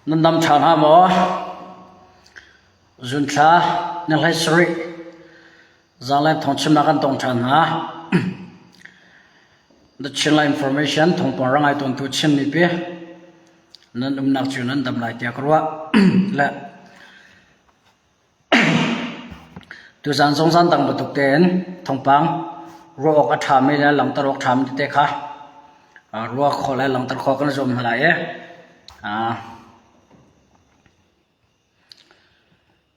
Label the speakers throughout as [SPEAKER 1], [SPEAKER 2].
[SPEAKER 1] นั่นดำชาหาหมอจุนชานั่นให้สริจังเลยทองชิมนักันตรงชันฮะดัชนี information ทองปองรังไอตรงตัวชิมนี่เปียนั่นนักจูนั่นดำลายเตียกรัวและตัวสันสงสารตั้งประตูเต็นทองปังรัวออกทำไม่ได้หลังตรอกทำที่เตะค่ะรัวขอแล้วหลังตรอกขอกันจมอะไร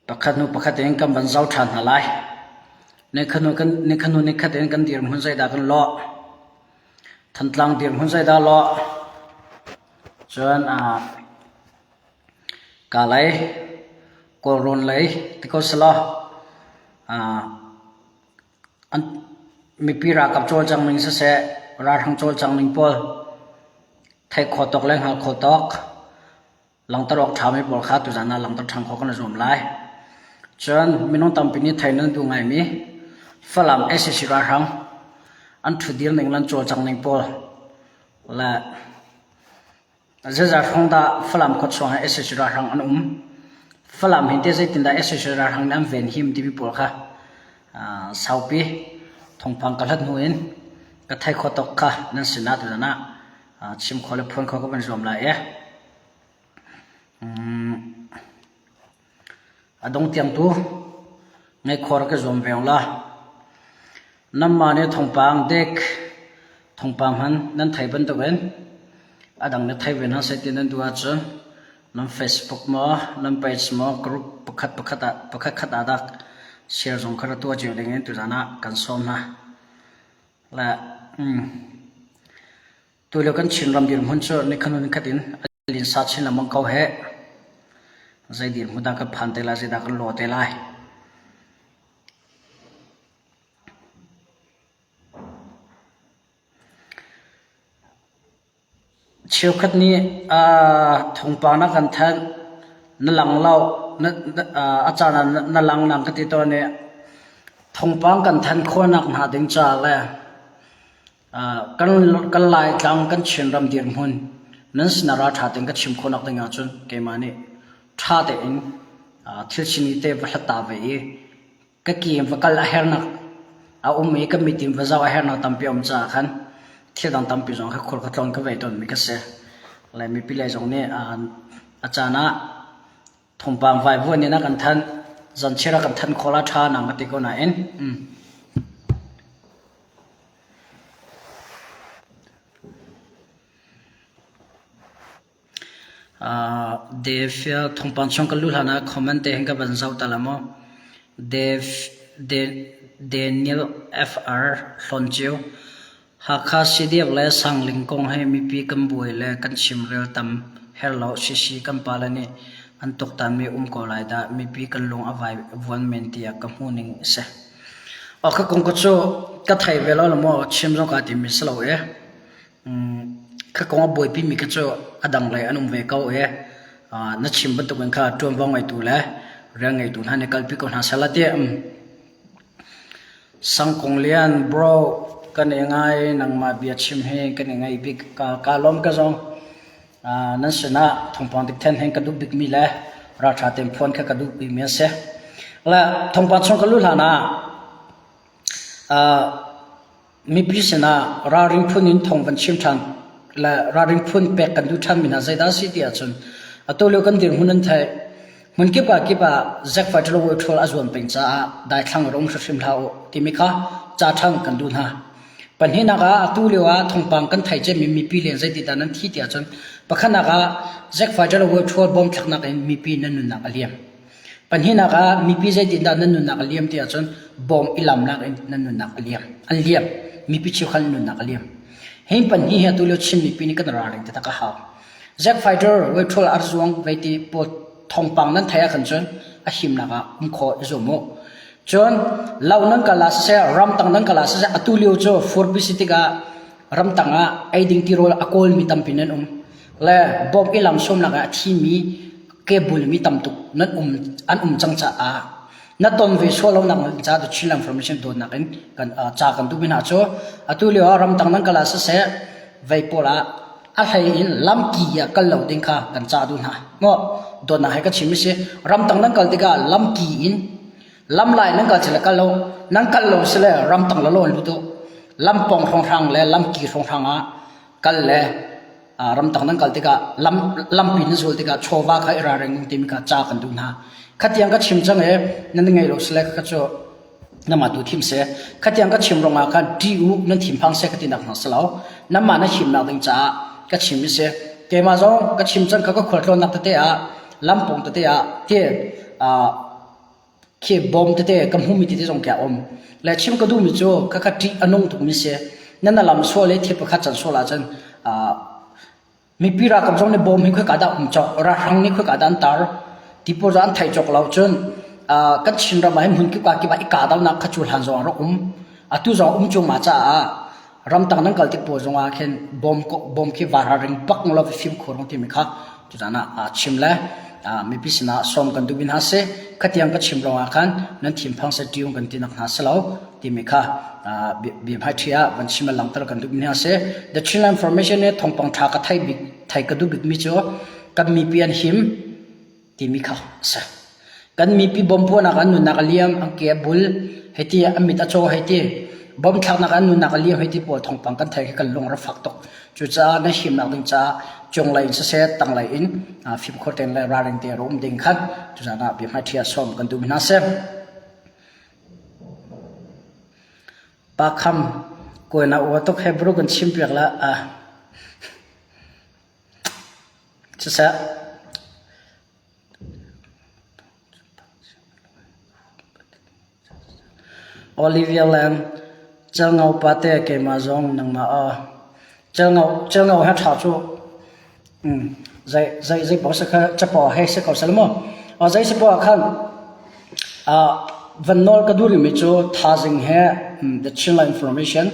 [SPEAKER 1] ประคัดนูประคัดเองกันบรรเทาทันอะไรในขณะเองกันเดียร์หุ่นใจดากันล้อทันตลังเดียร์หุ่นใจดาล้อจนกาเลยกอรุนเลยที่เขาสละอันมีปีรักกับโจจังมิงเสะราทังโจจังมิงพอลไทยขอตกแรงหาขอตกหลังตรอกทำให้ปวดขาตัวจานาหลังตรอกทางเขากันจมไล่จนไม่น้องตำปีนี้ไทยนั้นดูไงมีฝรั่งสิราทังอันทุเดียนหนึ่งลันโจจังมิงพอลและจะจะคงได้ฝรั่งขดส่งให้สิราทังอันฝรั่งเห็นที่จะติดได้สิราทังนั้นเวนหิมที่มีปวดขาสาวปีทองพังกระลัดนู่นก็ไทยขอตกค่ะนั่นสินะตัวนั้นชิมขอเลยพ้นเขาก็เป็นรวมเลยดงเตียงตัวไงขอก็รวมเพียงละน้ำมันเนี่ยทองพังเด็กทองพังมันนั่นไทยเป็นตัวเองดังนั้นไทยเป็นนั่นเสร็จนั่นตัวจนนั่นเฟซบุ๊กมั้งนั่นเพจมั้งกรุ๊ปประคัดขัดดักเชียร์ส่งขนาดตัวจริงเลยตัวนั้นกันซ้อมนะและตัวเล็กกันชินรำดีมุ่งจะในขณะนี้ขัดินลินสัตชินละมังเขาเหใจดีมุ่งดังกับพันเตล่าใจดังกับโลเตล่าเชี่ยวขัดนี้ทงปานักกันแทนนั่นหลังเล่าอาจารย์นั่นหลังนังกติตัวเนี่ยทงปังกันแทนคนนักหาดึงจ่าเลยกันไล่จังกันชินรำดีร์มุนนั่นสนาราชาดึงกันชิมคนนักดึงอาจุนเกมานี่ชาเตอินที่ชินิเตวหัตตาเวก็กี่วักละเฮร์นักมีก็มีทีมวัจาวเฮร์นักตั้มพิอมจ่าขันที่ดังตั้มพิจงเขาคนก็ตรงก็ไปตอนมีก็เสียเลยมีพิเลจงเนี่ยอาจารย์ทงปังไฟพวกนี้นักกันทันจันเชื่อกันทันโคลาชานังกติโกนาเอ็นเดฟทงปังชงกันลุลานะคอมเมนต์เองกับบรรเทาตลาดมั้งเดนิเอลFRลอนจิวหากข้าสิเดียบและสังลิงกงให้มีปีกันบุยและกันชิมเรียวตำเฮลโลชิกันปาลนี่อันตกตามมีก็ไล่ได้มีปีกันลงเอาไว้วันเมนตีกับหูนิ่งเสียก็คงก็จะก็ไทยเวลาละมั้งชิมจงการที่มีสโลก็คงว่าบุยปีมีก็จะดังเลยอันเวก้าวนัดชิมบันตุกันข้าจวนว่างไงตัวเลยเรื่องไงตัวนั้นในกัลพิกคนหาสลัดเดียสังคงเลียนบรกันยังไงนังมาเบียชิมให้กันยังไงบิ๊กกาล้อมก็จงนั่นสินะทงปอนติเทนเฮงกระดูกบิ๊กมีเลยราชาเต็มพอนแค่กระดูกบิ๊กมีเสียและทงปอนชงกันลุลานะมีพิษนะราริงพุนินทงวันชิมทันและราริงพุนเป็กกันดูทันมินาใจดาสิที่อาจารย์ตัวเลี้ยกันเดียร์หุ่นนั่นไทยมันเก็บแจ็คไฟท์เราทอลอาจวนเป็นจ้าได้ทั้งรงชิมเท้าที่มีข้าจ้าทั้งกันดูนะปัญหานักตัวเลี้ยทงปังกันไทยจะมีปีเลี้ยงใจติดนั้นที่ที่อาจารย์ปะขันนักแจ็คไฟท์เราทอลบอมทักนักมีปีนั้นนุนนักเลี้ยงปัญหานักมีปีใจติดนั้นนุนนักเลี้ยงที่อาจารย์บอมอิลามนักนั้นนุนนักเลี้ยงอันเลี้ยงมีปีชิวขันนุนนักเลี้ยงเห็นปัญหาตัวเลี้ยชิมมีปีนี้กันราริงแต่ตะก้าหาแจ็คไฟท์เราทอลอาจวนไปที่ปวดทองปังนั้นไทยขันจนหิมนักขออิจโมจนเหล่านั้นก็ลาเสียรำตังนั้นก็ลาเสียตุลิโอโจฟอร์บิสิติการำตังไอดิ้งที่โรลอโคลมีตั้มพินันและบอบอิลามสมนักที่มีเก็บุลมีตั้มตุกนั้นอันจังจ้านัดตอนวิชวลเรานักจ้าดูชิลอินฟอร์เมชันโดนนักกันจ้ากันดูบินาโจตุลิโอรำตังนั้นก็ลาเสียไวโพล่า a hlei in lam ki ya kal lo ding kha kan cha du na ngo don na hai ka chimi se ram tang nang kal tika lam ki in lam lai nang kal chela kal lo nang kal lo se le ram tang lo lu tu lam pong rong rang le lam ki rong rang a kal le ram tang nang kal tika lam pin zul tika chowa kha ira reng tim ka cha kan du na khatiang ka chim chang e nan ngai lo se le ka cho nama tu thim se khatiang ka chim ronga ka diu nan thim phang se ka tin nak na salo nama na chim na ding cha ka chim se ke ma zo ka chim chang ka ko khol lo nak te a lam pong te a te ke bom te kam humi te jong kya om la chim ka du mi cho ka ka ti anong tu mi se nan na lam so le the pa kha chan so la chan mi pira kam jong ne bom hi kha ka da cho ra hang ni kha ka dan tar ti po jan thai chok lau chun kan chin ra mai mun ki ba ka daw na khachul han zo ro atu zo chung ma cha ram tang nang kal ti po zonga khen bom ki var ring pak ngolo film khorong ti mi kha tu jana chim la mi pisina som kan du bin ha se khatiang ka chim ronga khan nan thim phang se tiung kan tin na salo ti mi kha bi bhai thia ban chima lang tar kan du bin ha se the chin information ne thong pang tha ka thai ka du big mi cho kan mi pian him ti mi kha sa kan mi pi bom po na kan nu na kaliam ang ke bul heti amit acho heti bom thak na kan nu na kaliam heti po thong pang kan thai kan long ra fak tok chu cha na him na ding cha chong lai se se tang lai in phim khoten lai ra reng te rom ding khan chu cha na bi ma thia som kan du na se pa kham ko na o to hebru kan chim pek la chu sa Olivia Lam chal ngau pate ke ma zong nang ma chal ngau ha tha chu zai bo sa kha cha po he se ko salmo zai se po khan van nol ka duri mi chu tha jing he the chinla information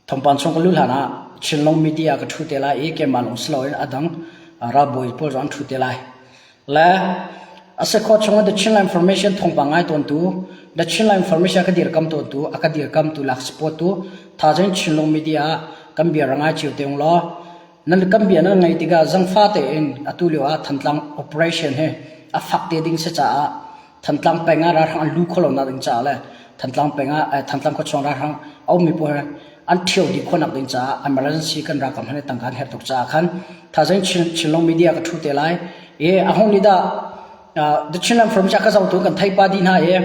[SPEAKER 1] thompan chong ko lul hana chinlong media ka thu te la e ke ma long slow adang ra boi po ran thu te lai la ase ko chong the chinla information thongpa ngai ton tu the chinla information ka dir kam to tu aka dir kam tu lak spot tu tha jeng chinlong media kam bia ranga chiu teung lo nan kam bia na ngai tiga jang fa te in atulio a thantlang operation he a fak te ding se cha thantlang penga ra hang lu kholo na ding cha le thantlang penga thantlang ko chong ra hang au mi po an thiau di khonak ding cha emergency kan ra kam hane tangkan her tok cha khan tha jeng chinlong media ka thu te lai e a hong ni da the chinlam from chaka zau tu kan thai pa di na e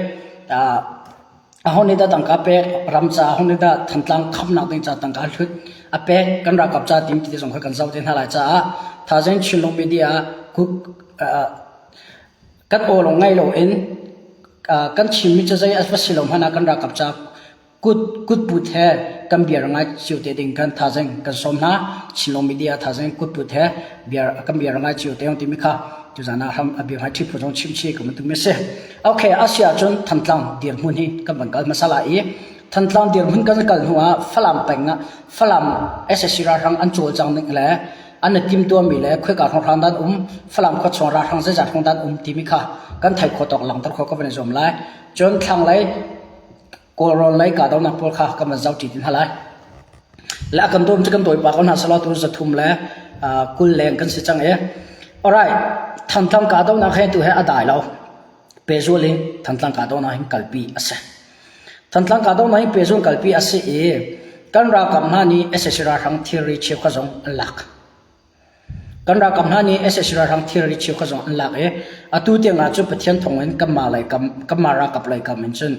[SPEAKER 1] ahoni da tangka pe ramcha ahoni da thantlang kham na ding cha tangka hlut a pe kan ra kap cha tim ti jong kan zau ten hala cha tha jeng chinlong media ku kan o long ngai lo in kan chim mi cha jai aswa silom hana kan ra kap cha kut put he kan biar ngai chiu te ding kan tha jeng kan som na chinlong media tha jeng kut put he biar ngai chiu te ong ti mi kha tu jana ham abi ha thi phujong chim chi kam tu me se okay asia chon thantlang dir mun hi kam bangal masala e thantlang dir mun kan kal huwa falam ssc ra rang an chol chang ning le an tim to mi le khoi ka rang dan falam kho chong ra rang je ja thong dan ti mi kha kan thai kho tok lang tar kho ka ben zom lai chon thang lai ko ron lai ka daw na por kha kam zau ti tin halai la kan dom chakam toy pa kon ha sala tu za thum le kul leng kan se chang e alright thantlang ka daw na khe tu he adai lo pezuling thantlang ka daw na hin kalpi ase thantlang ka daw na hin pezul kalpi ase e kan ra kam na ni ssc ra rang theory che kha jong lak kan ra kam na ni ssc ra rang theory che kha jong lak e atu te nga chu pathian thongen kam ma lai kam ma ra kap lai kam men chun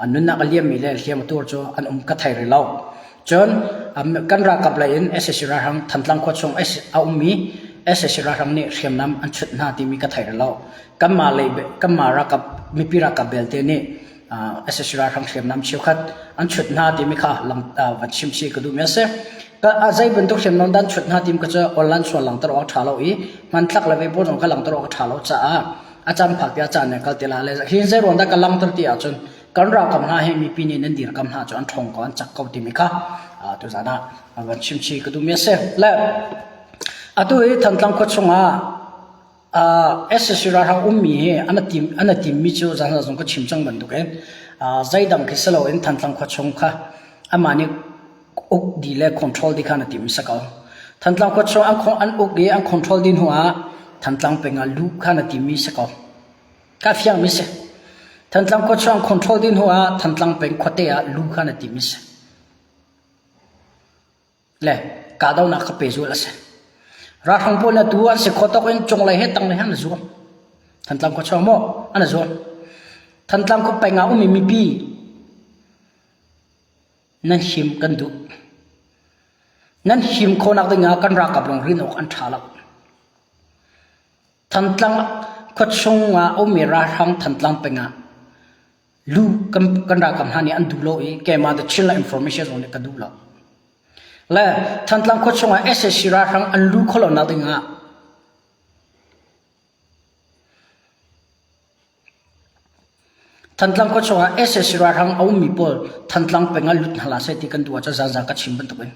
[SPEAKER 1] anun na kaliam mi le hiam tur chu an ka thai re lo chon kan ra kap lai in ssc ra rang thantlang kho chong a mi ssc ra rang ni hiam nam an chut na ti mi ka thai re lo kam ma ra kap mi pi ra kap bel te ni ssc ra rang hiam nam chiu khat an chut na ti mi kha lang van chim chi ka du me se ka azai ben to hiam nam dan chut na tim ka cha online so lang tar ok thalo i man thak la ve bo jong ka lang tar ok thalo cha a cham phak ya cha ne kal te la le hin ze ron da ka lang tar ti a chun kan ra kam na he mi pi ni nen dir kam na chon thong ko an chak ko ti mi kha tu jana van chim chi ka du me se la atu e thantlang kho chunga ssc ra rang ummi he anatim mi chu jana jong ko chimchang ban du ken zaidam kisalo in thantlang kho chung kha amani uk di le control di khana tim sakal than tlang ko chong an uk ge an control din huwa than tlang penga lu khana tim mi sakal ka fiang mi se than tlang ko chong control din huwa than tlang peng khote a lu khana tim mi se le ka dau na ka pe zu la se ra thang pon na tu an se khotok en chong lai he tang le han zu than tlang ko chong mo an zu than tlang ko penga umi mi pi nan him kan du nan him khonak dinga kan ra kap long rin ok an thala than tlang ko chonga umi ra thang than tlang penga lu kan ra kam hani an du lo e ke ma the chilla information on ka du la la than tlang ko chonga ssc ra thang an lu kholo na dinga than tlang ko chonga ssc ra thang au mi pol than tlang penga lut hala se ti kan du cha za ka chim ban to ben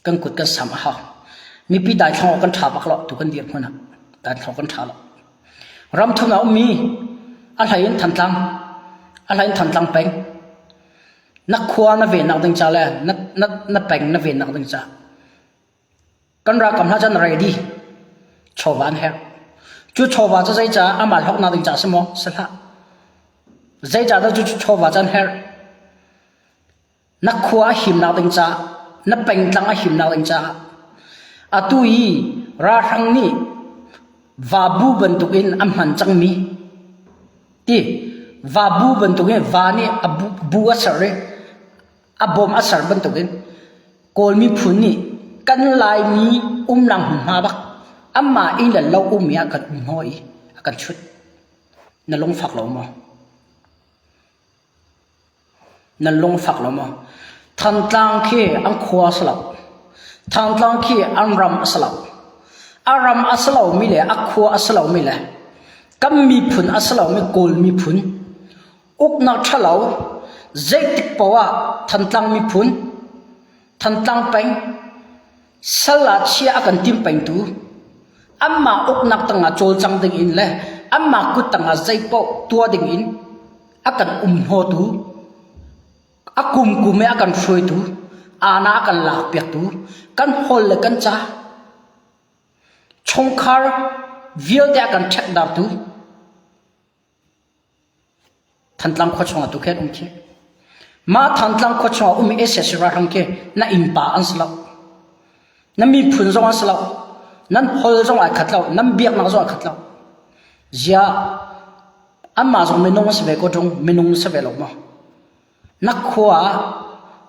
[SPEAKER 1] kan kut ka sam ha mi pi dai thang kan tha bak lo tu kan dir phona dai thang kan tha lo ram thuna mi a hlain than tlang peng nak khwa na ve nak ding cha le na peng na ve nak ding cha kan ra kam ha chan ready chowan he chu chowa cha zai cha amal hok na ding cha samo sala zai cha da chu chowa chan he nak khwa him na ding cha na peng tlang a him na ding cha atui ra thang ni va bu ban tu in am han chang mi ti va bu ban tu in va ni abu bu asare abom asar ban tu in kol mi phun ni kan lai mi lang ma bak amma in la lo ya kan hoi kan chut na long phak lo mo na long phak lo mo than tlang khi ang khwa salap than tlang khi ang ram salap aram asalaw mi le akho asalaw mi le kam mi phun asalaw mi kol mi phun uk na thalaw zaitik pawa than tlang mi phun than tlang peng sala chia akan tim peng tu amma uk nak tanga chol chang ding in le amma ku tanga zaipo tua ding in akan ho tu akum kume akan froi tu ana akan lak pek tu kan hol le kan cha chongkhar vil de akan thek dar tu thantlang kho chonga tu khet umke ma thantlang kho chonga umi ss ra rang ke na impa anslo na mi phun zong anslo nan hol zong a khatlo nam biak na zong a khatlo zia amma zong menong se ve ko jong menong se ve lo ma na khwa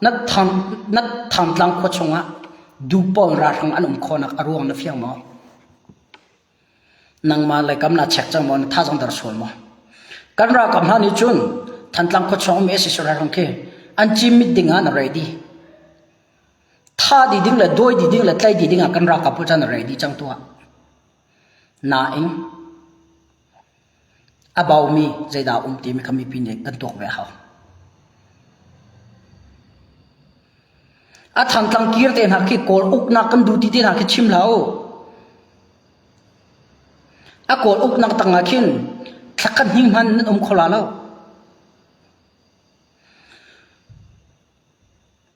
[SPEAKER 1] na thantlang kho chonga du pon ra rang anum khonak aruang na fiang ma nang ma lai kam na chek chang mon tha jang dar sol mo kan ra kam hani chun than tlang ko chong me se sura rang ke an chi mit dinga na ready tha di ding la doi di ding la tlai di ding kan ra ka pu chan ready chang tua na ing about me zaida ti mi khami pin kan tok ve ha a than tlang kir te na ki kol uk na kan du ti te na ki chim lao akol uk nak tanga khin thakan hing man khola lo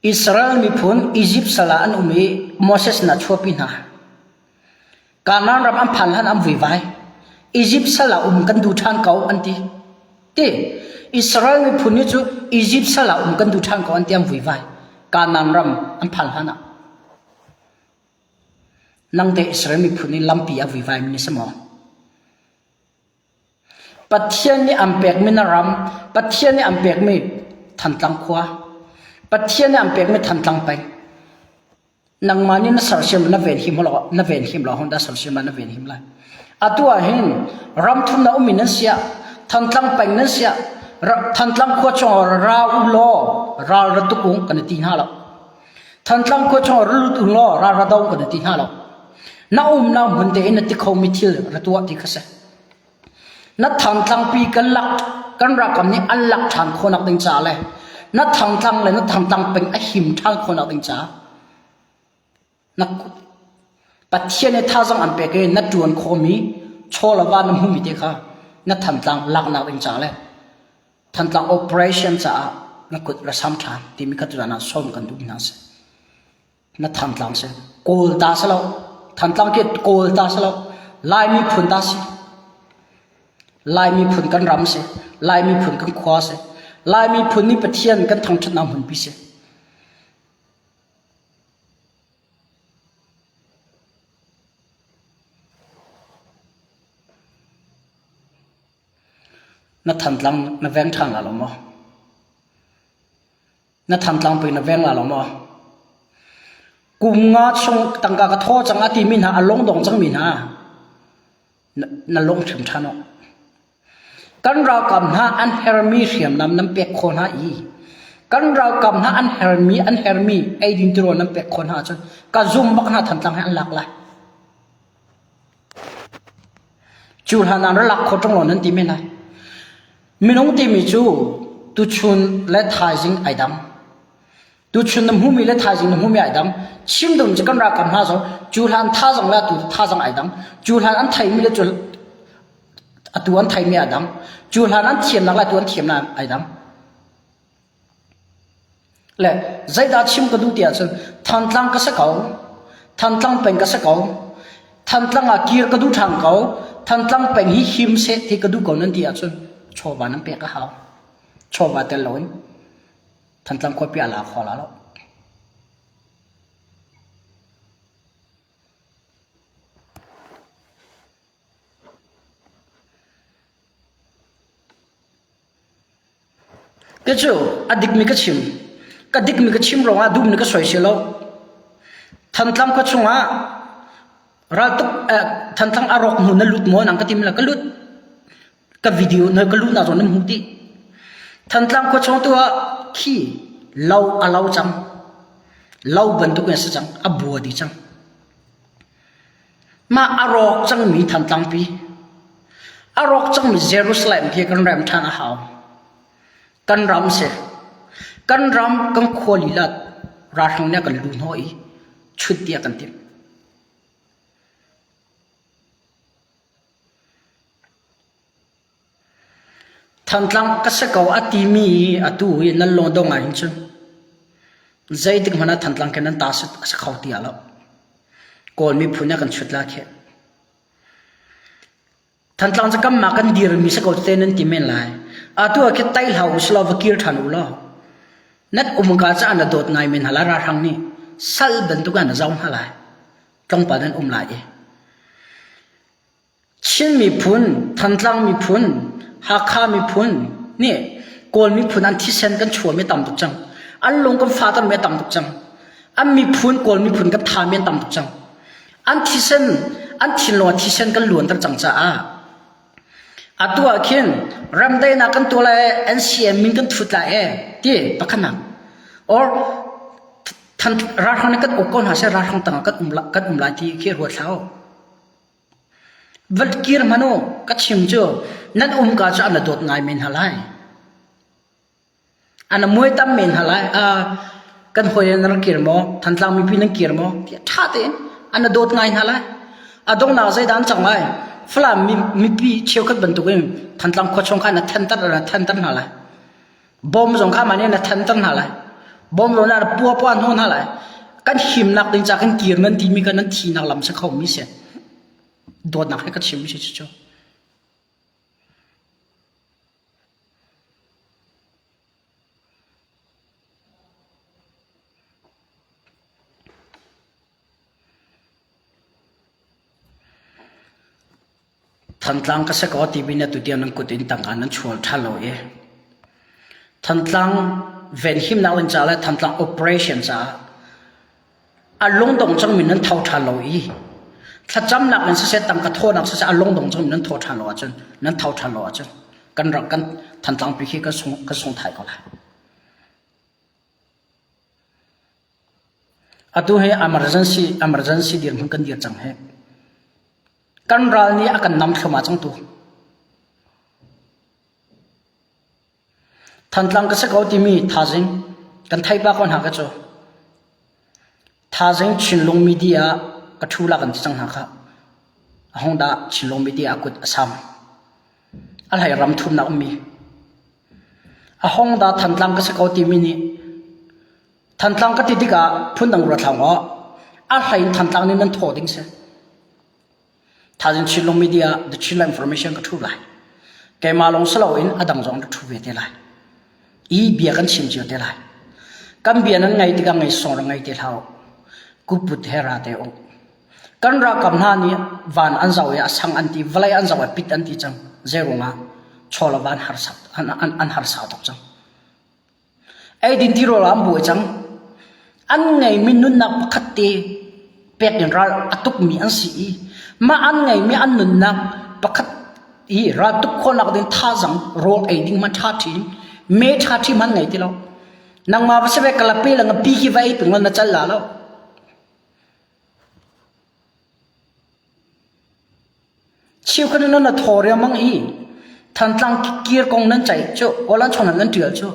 [SPEAKER 1] Israel mi phun Egypt sala an umi Moses na chopi na kanan ram am phan han am vi vai Egypt sala kan du than kau anti te Israel mi phun ni chu Egypt sala kan du than kau anti am vi vai kanan ram am phan hana nang te Israel mi phun ni lampi a vi vai mi samo pathian ni ampek mi naram pathian ni ampek mi than tlang khwa pathian ni ampek mi than tlang pai nang mani na sarsim na ven him lo honda sarsim na ven him la atua hin ram thum na umin sia than tlang pai na sia than tlang khwa chong ra u lo ra ra tu kung kan ti ha lo than tlang khwa chong ra tu lo ra ra dau kan ti ha lo na na mun de in ti khau mi thil ra tu ti khase na thang thang pi kan lak kan ra kam ni an lak thang khonak ding cha le na thang thang le na thang thang peng a him thang khonak ding cha na pathian ne tha jang an pe ke na tuan kho mi chola wa nam hu mi te kha na thang thang lak na ding cha le thang thang operation cha na kut ra sam tha ti mi khat na som kan du na se na tham tlang se kol ta salo tham tlang ke kol ta salo lai mi phun ta si lai mi phun kan ram se lai mi phun kan khwa se lai mi phun ni pathian kan thong chat nam hun pi se na tham tlang na veng thang la lo mo na tham tlang pe na veng la lo mo kum nga chung tangka ka tho chang ati min ha along dong chang min ha na long thim thano kan ra kam ha an hermi siam nam pek khon ha i kan ra kam ha an hermi ai din tro nam pek khon ha chon ka zum bak na tham tlang ha an lak la chu ha na ra lak kho tong lo nan ti men ha minong ti mi chu tu chun le thai jing ai dam tu chun nam humi le thai jing nam humi ai dam chim dum je kan ra kam ha so chu han tha jang la tu tha jang ai dam chu han an thai mi le chu atu an thai mi ai dam chu han an thiam na la tu an thiam na ai dam le zai da chim ka du tia chun than tlang ka sa kau than tlang peng ka sa kau than tlang a kir ka du thang kau than tlang peng hi him se thi ka du ko nan tia chun choba nam pe ka hao choba te loi than tlang ko pia la kho la lo cái chỗ adik mi cái chim rồi à đun mi cái soi xí lo thằng tlam cái chung à ra tục thằng tlam arok nu na lut mo nang cái tim là cái lut cái video na cái lut na rồi nam hụt thằng tlam cái chung tua khi lâu à lâu chăng lâu bận tục cái chăng à bùa đi chăng mà arok chăng mi thằng tlam pi arok chăng mi Jerusalem khi cái ram thang à hao kan ram se kan ram kan kholi la ra thang ne kan lu noi chut dia kan tim than tlang ka se ko ati mi atu hi nan lo dong ai chun zai dik mana than tlang kan ta se khau ti ala kol mi phuna kan chut la khe than tlang cha kam ma kan dir mi se ko te nan ti men lai atu ke tai hlau slovakir thanu lo nat umka cha na dot ngai men hala ra thang ni sal ben tu kan zong hala tong pa dan lai e chin mi phun than tlang mi phun ha kha mi phun ni kol mi phun an thi sen kan chua me tam tu chang an long kan fa tan me tam tu chang an mi phun kol mi phun kan tha me tam tu chang an thi sen an thin lo thi sen kan luan tar chang cha a atu akhin ramdai na kan tola NCM min kan thut la e ti pakhana or than ra thang kan okon ha se ra thang tang kan umla ti khi ro thao valkir mano ka chim cho nan ka cha na dot ngai men halai ana moi tam men halai a kan hoi na kir mo than tlang mi pi na kir mo ti tha te ana dot ngai halai adong na zai dan chang lai flam mi pi cheu khat ban tu em than tlang kho chong kha na than tar halai bom jong kha mane na than tar halai bom lo na pu an hon halai kan him nak ding cha kan kir nan ti mi kan nan thi nak lam sa khau mi se dot nak ka chim chi chu than tlang ka se ko ti bi na tu tian nan ko tin tang an chul thalo e than tlang ven him na wen cha la than tlang operation cha a long dong chang min nan thau thalo i tha cham nak nan se tang ka tho nak se a long dong chang min nan tho thalo a chen nan thau thalo a chen kan rak kan than tlang pi khi ka sung thai ko la atu he emergency dir mun kan dir chang he kan ral ni akan nam thoma chang tu than tlang ka se ko ti mi tha jing kan thai ba kon ha ka cho tha jing chin long media ka thula kan chang ha kha hongda chin long media akut asam alhai ram thum na ummi a hongda than tlang ka se ko ti mi ni ทันตลังก็ติดกะพุ่นดังรัฐางอ๋ออะไรทันตลังนี่นั่นโทษดิ้งเสียถ้าจริงชิลล์มีเดียดิจิทัลอินโฟเมชันก็ทุบไล่แกมาลงสลาวินอดังจงก็ทุบเวทีไล่อีเบียกันชิมเจียวเตไล่กันเบียนั้นไงที่กันไงส่งไงที่เท้ากูพูดเฮราเตอกันรักกับนานี่วันอันเจ้าอย่าสังอันที่วลัยอันเจ้าปิดอันที่จังเจรุงอ่ะชอลวันหาสัตอันหาสัตว์จังไอ้ดินที่เราลำบวยจังอันไงมินุนนักขัดเตะเป็ดยันราอตุกมีอันสีมาอันไงมีอันนุนนักปะขัดอีราตุกคนนักเดินท่าจังโรไอ้ดิ้งมันท่าทีเมท่าทีมันไงที่เรานางมาภาษาเวกลาเปลังปีกีไว้ถึงวันนั้นจัลลาแล้วชิวคนนั้นน่ะทอเรียมังอีทันตั้งเกียร์กองนั้นใจโจ้โอลันชนนั้นเดือดโจ้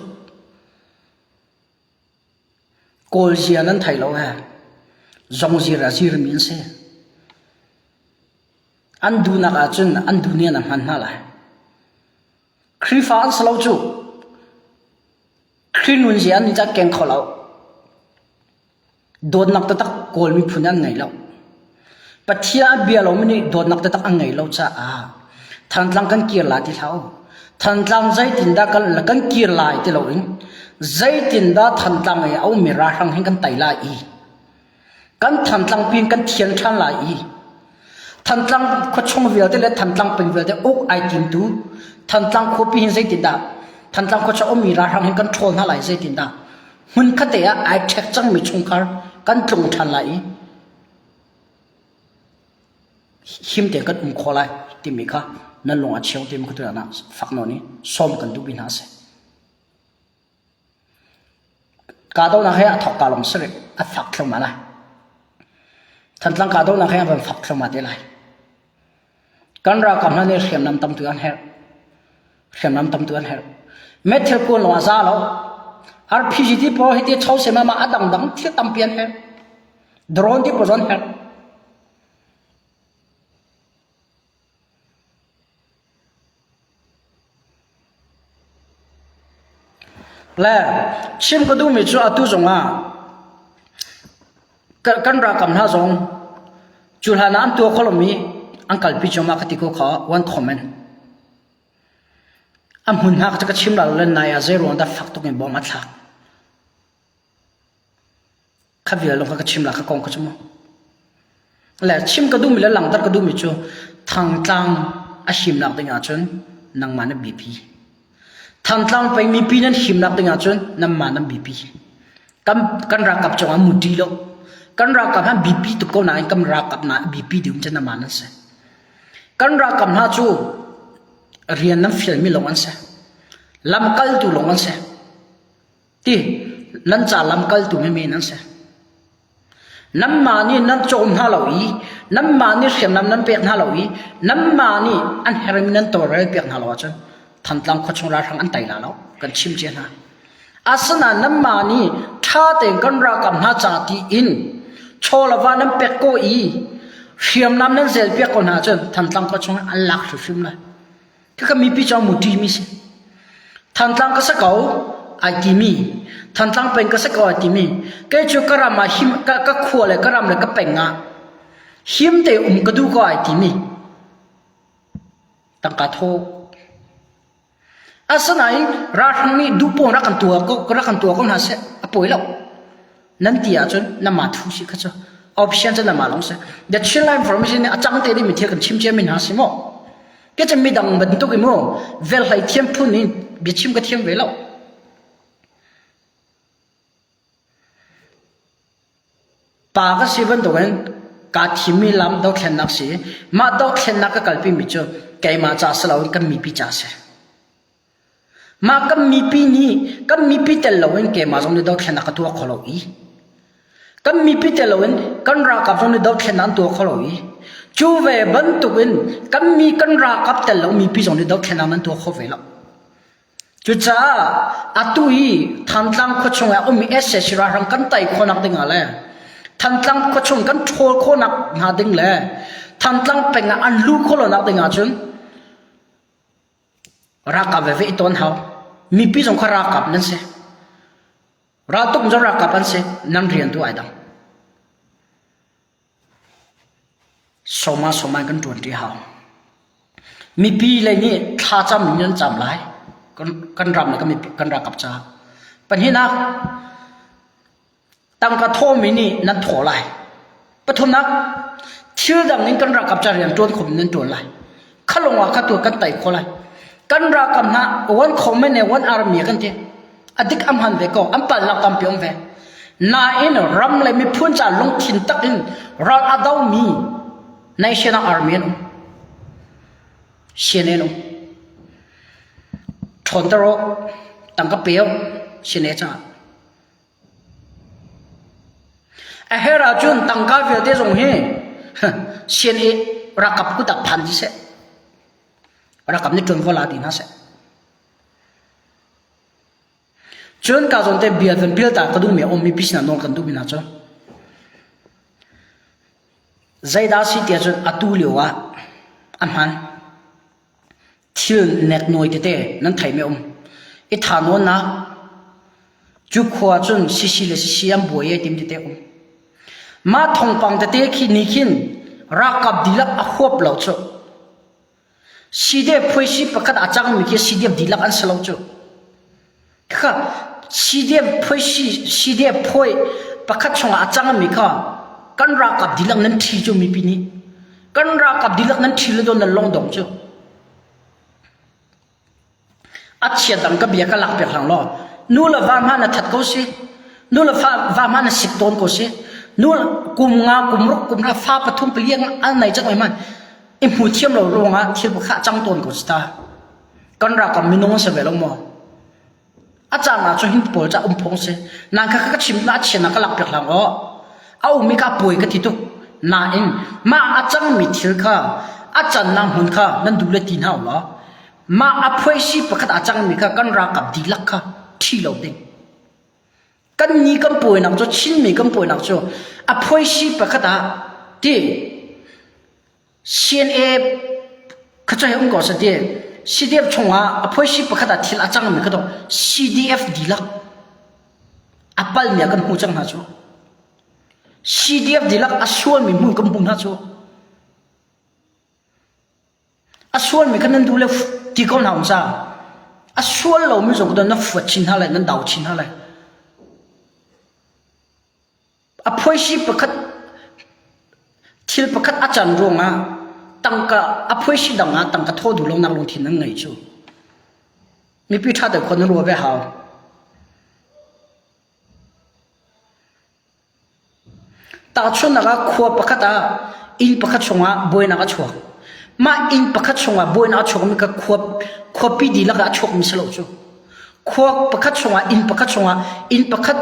[SPEAKER 1] โกลเซียนั้นไทยเราฮะจงจีราจีรมินเซอันดูนักอาจุนอันดูเนี่ยนั้นมันน่าละครีฟ้าอันสลาวจูครีนุนเซียนนี่จะเก่งเขาเราโดนนักตะตักโกลมีพูนันไงเราปัจจัยเบียเราไม่ได้โดนนักตะตักอันไงเราจะทันตั้งกันเกียร์ลาที่เราทันตั้งใจตินดากันละกันเกียร์ลาที่เราเองใจตินดาทันตั้งไงเอามีราหังให้กันไตลาอีกันทันตั้งเพียงกันเทียนชันลาอีทันตั้งขชงเวลเตเลทันตั้งเป็นเวลเตอกไอติมดูทันตั้งขบีให้ใจตินดาทันตั้งขชเอามีราหังให้กันโทนอะไรใจตินดามันขัดเตะไอเช็คจังมีชงคาร์กันตรงทันลาอีหิมเตะกันขอลายที่มีค่ะนั่นลงอาเชียวที่มันก็ตัวนั้นฝักนอนี่ซ้อมกันดูบินหาเสกาโดนักให้ถกกาลงสิริอัดฝักเข้ามาเลยทันตั้งกาโดนักให้มันฝักเข้ามาได้เลยกันรักกับนั่นเนี่ยเขียนนำตำตัวนั้นเขียนนำตำตัวนั้นเมื่อเธอควรลงอาซาแล้วRPGที่พอให้ที่เช่าเสมาอัดดังที่ตำเพียนเหรอโดรนที่ปนเหรอแล้วชิมก็ดูไม่ชัวร์ตัวจงกันรักกับน้าจงจุลาน้ำตัวคนละมีอังกฤษพิจารณาคติโกขาวันคอมเมนต์อันหุ่นหักจะกชิมเราเล่นนายอาเซรวันดับฝักตุกินบอมัดหักข้าวิลลงก็ชิมเราก็กองก็ชั่วโมงแล้วชิมก็ดูมีแล้วหลังตัดก็ดูไม่ชัวร์ทางตังอาชิมหลักตั้งอาจนนางมันบีพีทันตั้งไปมีปีนั้นหิมนักตั้งอาจนน้ำมันน้ำบีพีกันรักกับจงอามุดีโลกันรักกับฮันบีพีตุกคนนั้นกันรักกับน้าบีพีดื่มจะน้ำมันนั่นสิกันรักกับน้าจูเรียนน้ำฟิลมีลงอันสิลำกัลตุลงอันสิที่นั่นจะลำกัลตุไม่มีนั่นสิน้ำมันนี่นั่นโจมหาเราอีน้ำมันนี่เสียมน้ำเปียกหาเราอีน้ำมันนี่อันเฮริมินันตัวเรียเปียกหาเราจนทันตั้งขชงราชังอันไตลาแล้วกันชิมเจนะอาสนะน้ำมานี่ท่าเต็งกันรักกับน้าจ่าตีอินโชลวาน้ำเป็กโกอีเชียมน้ำนั้นเซลเปียกคนหาจนทันตั้งขชงอันลักสุดฟิมเลยก็มีพิจารณามุดีมิสิทันตั้งก็สักเอาไอติมีทันตั้งเป็นก็สักเอาไอติมีแกจูกระมาหิมก็ขวเลยกระมเลยก็เป็นงาหิมเตะก็ดูก็ไอติมีตั้งกระโทอาสนัยรักนี้ดูปงรักกันตัวก็น่าเสียป่วยแล้วนั่นที่อาจจะน้ำมาทุกสิ่งก็จะออปชั่นจะน้ำมาลงเสียเดี๋ยวชิ้นละอินโฟเมชันเนี่ยอาจารย์เตะได้มีเทียกันชิมเจมินหาสิโมก็จะมีดังบันทุกอิโมเวลาเทียมพูนี่บิชิมก็เทียมเวลาปากก็สิบันตัวเองกาทิมีลำดอกแขนนักสิมาดอกแขนนักก็กลายเป็นมิจฉาแกมาจ่าสลาวกันมีพิจารณ์มาก็มีปีนี้ก็มีปีเตลวันเกมาจงในดอกแขนนักตัวขลุ่ยก็มีปีเตลวันกันรักกับจงในดอกแขนนักตัวขลุ่ยจูเวบันตุกินก็มีกันรักกับเตลมีปีจงในดอกแขนนักตัวขลุ่ยแล้วจุดจ้าอัตุยทันตั้งขชงเอามีเอสเซรารังกันไตคนนักดึงอะไรทันตั้งขชงกันโชว์คนนักหาดึงเลยทันตั้งเป็นอันลูกคนนักดึงอาจุนรักกับเวฟต้นเขามีปีจงขรักกับนั่นสิ ราตุกจะรักกับอันเสนั่งเรียนตัวไอ้ดังสมัยกันตัวที่เขามีปีเลยนี่ถ้าจำมีเงินจำไรกันรำเลยก็มีกันรักกับจ้าปัญหานักตั้งกระโทมินี่นั่นโถไรปฐมนักเชื่อดังนี้กันรักกับจ้าเรียนตัวขมนั่นตัวไรข้าลงว่าข้าตัวกันไต่โคไรกันรักกับนะวันคอมเมนต์วันอารมีกันเถอะอดีตอัมหันเวก็อัมปัลลักกัมเปียงเวนาอินรำเลยมีพูนจ่าลงทินตักอินรัลอาดาวมีในเชนาอาร์มีนเชนเนนชนตรกตั้งกับเปียวเชนเนจ้าเฮราจุนตั้งกับเวลเดจงเฮเชนเอรักกับกุตักพันดิเสรักกับนี่จนวลาดีนะเสจนการจนเตเบียดเป็นเบียดตากระดุมเมียอมมีพิษนาโนกันดูมินาจ้าใจดาสิเตียจนอัตุลิวะอันมันทิลเน็ตนอยเตนั่นไทยไม่อิฐานนนะจุกหัวจนสิเลสิอันบวยติมเตมาทงปังเตคินิคินรักกับดิลักอควบเหล่าจ้าสีเดียพวยสีประกาศอาจารย์มีแค่สีเดียดิลักอันสลาวจ้าค่ะสีเดียพวยสีเดียพวยประกาศชงอาจารย์มีค่ะกันรักกับดิลักนั้นทีจ้ามีปีนี้กันรักกับดิลักนั้นทีละโดนนั้นลงดงจ้าอัจฉริยะดังกับเบียกันหลักเปียกหลังล้อนู่นละวามันทัดกูสินู่นละวามันสิบต้นกูสินู่นกุมงากุมรุกกุมราฟ้าปฐุมเปลี่ยนอันไหนจังไงมันอิมหูเทียมเราโรงอ่ะเทียมข้าจังต้นกูสตากันรักกับมินงเสวยลงมออาจารย์น่ะจะหินปวดจะพงเสนางก็ชิมน่าเชียนักหลักเปียกหลังล้อเอามีกาป่วยก็ที่ตุกนาอินมาอาจารย์มีเทียค่ะอาจารย์นางหุ่นค่ะนั่นดูแลตีนเอาล้อมาอภัยสิประกาศอาจารย์มีค่ะกันรักกับดีลักค่ะที่เราเด้งกันนี้กันป่วยนักจะชินมีกันป่วยนักจะอภัยสิประกาศที่เชียนเขาจะให้องค์กรเสด็จ CDF ชงอ่ะอภัยสิประกาศที่อาจารย์มีก็ต้อง CDF ดีลักอภัยมีกันหูจังนะจ๊ะ CDF ดีลักอาส่วนมีมือกันบุญนะจ๊ะอาส่วนมีกันนั่นดูแลที่เขาหนาวจ้าอาส่วนเราไม่ส่งตัวนั่นฝัดชินอะไรนั่นดาวชินอะไรอภัยสิประกาศที่ประกาศอาจารย์รงอ่ะตั้งกับอภัยสิดังอ่ะตั้งกับโทษดูลงนักลงที่นั่งไงจู่มีพิธาแต่คนนั้นรู้ไปหาตาชนนักขวบประกาศอินประกาศชงอ่ะบวยนักชัวมาอินประกาศชงอ่ะบวยนักชัวมีกับขวบปีดีแล้วก็ชัวมีสโลจู่ขวบประกาศชงอ่ะอินประกาศชงอ่ะอินประกาศ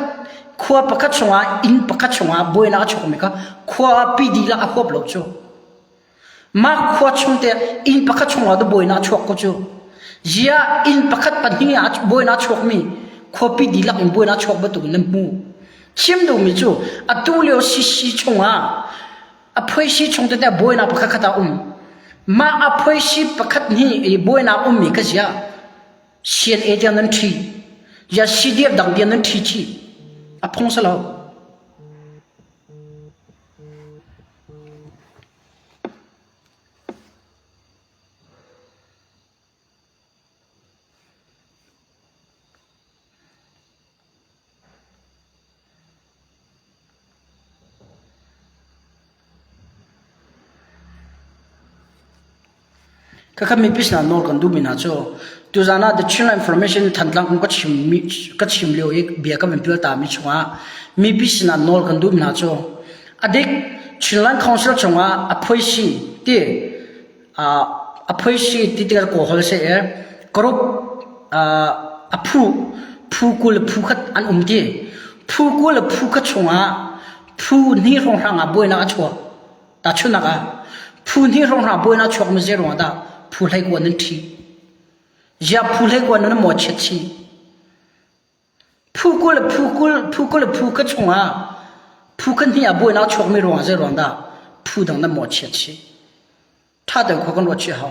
[SPEAKER 1] ขวบประกาศชงอ่ะอินประกาศชงอ่ะบวยนักชัวมีกับขวบปีดีแล้วก็ขวบโลจู่มาขวบชงเตะอินประกาศชงอ่ะดูบวยนักชัวก็จู่ยาอินประกาศปัญหาบวยนักชัวมีขวบปีดีแล้วก็บวยนักชัวประตูนั่นมูชิมดูมิจูอัตุเลียวสิชงอ่ะอภัยสิชงเตะบวยนักประกาศมาอภัยสิประกาศนี่ไอ้บวยนักมีก็จะเชียนเอเดียนั่นทียาซีเดียดังเดียนั่นทีอพงสลาวก็คำมีพิษณุโนกันดูมินาโจตัวจานาเดชิลอินฟอร์เมชันทันหลังก็ชิมเลี้ยวเอกเบียก็เป็นพิลตามิชงามีพิษณุโนกันดูมินาโจอดีตชิลลันคอนซัลชงาอภัยสิที่อภัยสิที่ที่เราโกหกเสียกรุ๊ปผู้กุลผู้ขัดอันที่ผู้กุลผู้ขัดชงาผู้นี่รองรังอาบวยนักชัวตาชุนักผู้นี่รองรังบวยนักชัวมันเจรวงดาผู้ให้กวนนั่นทีอย่าผู้ให้กวนนั่นหมดเช็ดทีผู้กุลผู้ขัดชงาผู้กันที่อาบวยนักชัวไม่รวงเจรวงดาผู้ดังนั้นหมดเช็ดทีถ้าเด็กคนรู้ชื่อเขา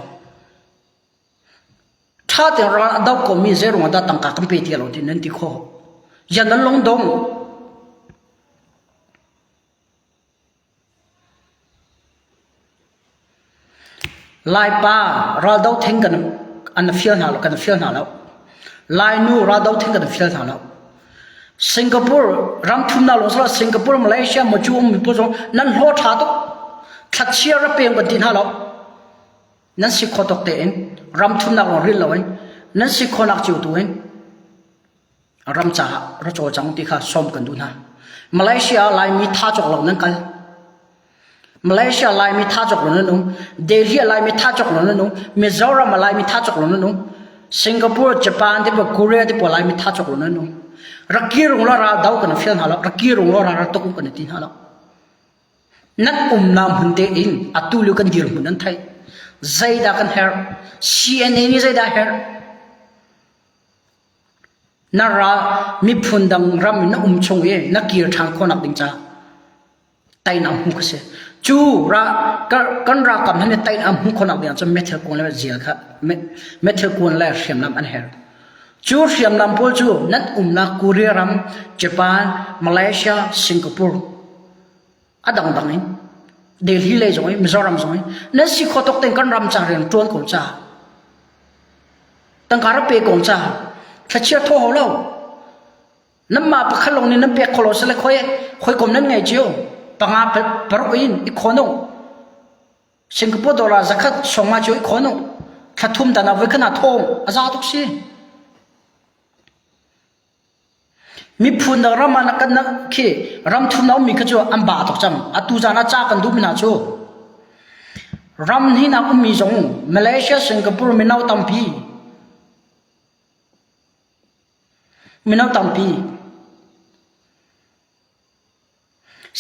[SPEAKER 1] ถ้าเด็กเราดาวก็มีเจรวงดาตั้งการกันไปที่เราที่นั่นที่เขา ยันนั้นลงดงลายป้าเราเดาทิ้งกันอันฟิลหาแล้วกันฟิลหาแล้วลายนูเราเดาทิ้งกันฟิลหาแล้วสิงคโปร์รำทุ่มน่าลงสละสิงคโปร์มาเลเซียมาจูมมีผู้ชมนั่นโหดหาตุทัดเชียร์เปียงกันดินหาแล้วนั่นสิขอตกเตนรำทุ่มน่าลงริลแล้วนั่นสิขอนักจิวตัวเองรำจ่าเราโจจังที่ข้าซ้อมกันดูนะมาเลเซียลายมีท่าจกเหล่านั้นกันมาเลเซียลายมีท่าจกเหล่านั้นนุ่งเดลีลายมีท่าจกเหล่านั้นนุ่งมิโซรัมลายมีท่าจกเหล่านั้นนุ่งสิงคโปร์ญี่ปุ่นที่พวกเกาหลีที่พวกลายมีท่าจกเหล่านั้นนุ่งรักกี้รุ่งละราดาวกันฟิลหาแล้วรักกี้รุ่งละราตกกันที่หาแล้วนั่นนามหุ่นเตอินอัตุลุกันดีรุ่งนั้นไทยใจด่ากันเฮร์ CNN นี่ใจด่าเฮร์นารามีพุ่นดังรำนั่ชงเย่นักกีฬาทางคนนักดิ้งจ้าไต่น้ำหุ่นก็เสียจูรากันรากับนั่นไต่น้ำหุ่นคนนักดิ้งจ้าเมทัลกวนแล้วเจียค่ะเมทัลกวนแล้วเสียมน้ำอันเฮร์จูเสียมน้ำพูดจูนั่นนักเกาหลีรำญี่ปุ่นมาเลเซียสิงคโปร์อดังดังนี้เดลีเลยจงมิโซรัมจงนั่นสิขอตกแต่งกันรำจ้าเรียนจวนของจ้าตั้งการเปย์ของจ้าถ้าเชื่อโทรเราน้ำมาปะขลงนี่น้ำเปียกขลุ่ยสลักค่อยกลมนั่นไงเจียวปังอาปรุกินอีกคนนึงสิงคโปร์ดอลลาร์จะขัดส่งมาเจียวอีกคนนึงถ้าทุ่มแต่นาวิกนาทงอาจารย์ทุกสิ่งมีพูนรำมันกันนักขี้รำทุ่มน้ำมีกระจูอันบาตุกจังอัตุจานาจากกันดูมินาจูรำนี่นักมีจงมาเลเซียสิงคโปร์มีนาวตัมพีมินเอาตัมปี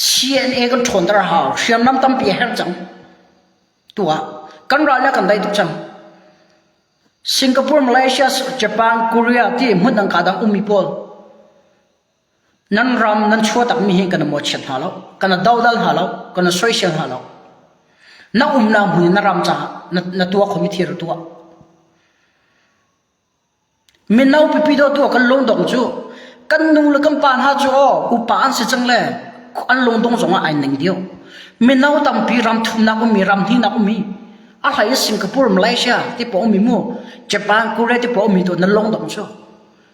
[SPEAKER 1] CNN กันทนตระหาวเชื่อมน้ำตัมปีเฮร์จังตัวกันรายละกันได้ทุกจังสิงคโปร์มาเลเซียญี่ปุ่นเกาหลีที่มุ่งดังกาดังมีพอลนั่นรำนั่นชัวตักมีเห็นกันหมดเช่นหาแล้วกันดาวดัลหาแล้วกันสวยเช่นหาแล้วนั่นน้ำหุ่นนั่นรำจ้านั่นตัวคอมมิตี้ตัวมินเอาไปพิจารณาตัวกันลงดงจูกันนุ่งเล็กปานหาจูอุปานเสจังเลยอันลงดงจงอ่ะไอ้หนึ่งเดียวมินเอาตั้มปีรำทุ่มนักมีรำที่นักมีอะไรสิงคโปร์มาเลเซียที่พอมีมู่ญี่ปุ่นเกาหลีที่พอมีตัวนั่นลงดงจู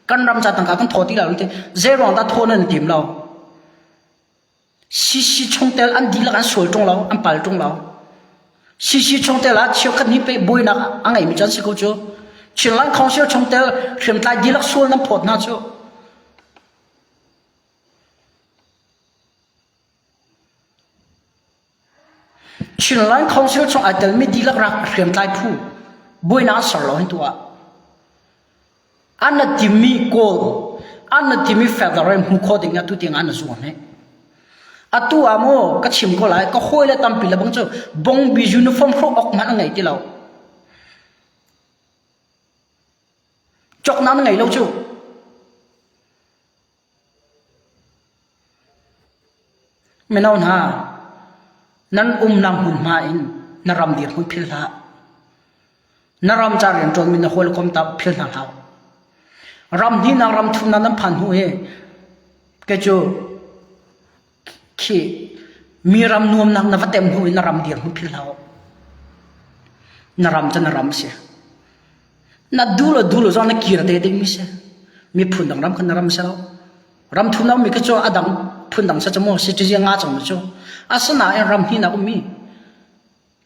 [SPEAKER 1] กันรำจัดต่างกันทอที่เราที่เจรองตาทอนั่นทีมเราซีชงเตลอันดีละอันสวยตรงเราอันปัลตรงเราซีชงเตลอันเชี่ยวกันนี้ไปบุยนักอันไงมีจันสิกูจูชิลลังคองเชียวชงเตลเข็มตายดีลักส่วนน้ำพอดน่าจูชิลลังคองเชียวชงไอเตลไม่ดีลักรักเข็มตายผู้บุยน่าสลอยตัวอันนั้นที่มีโกลอันนั้นที่มีเฟดอะไรมุขดิ่งอันตุติงอันนั้นส่วนนี้อันตัวโม่ก็ชิมก็ไหลก็ห้อยเลยตั้มปีละบังจูบงบิจูนิฟอร์มครบออกมาอันไงที่เราจกนั้นไงลูกจูไม่นอนฮะนั่นนำหุ่นมาอินนารำเดียร์หุ่นพิลละนารำจารีนจนมินหัวลูกคมตับพิลละเรารำนี่นารำทุนนั้นพันหัวก็จูขี้มีรำนวมนักนวัตเต็มหัวนารำเดียร์หุ่นพิลละนารำจะนารำเสียนัดดูโลจอนกีระเตดิ้งมิเสมีพุ่นดังรำคันรำเสแล้วรำทุนน้ำมีกระโจอดังพุ่นดังสัจโมสิจิยังงาจังมิโจอาสนะเอ็นรำที่นักมี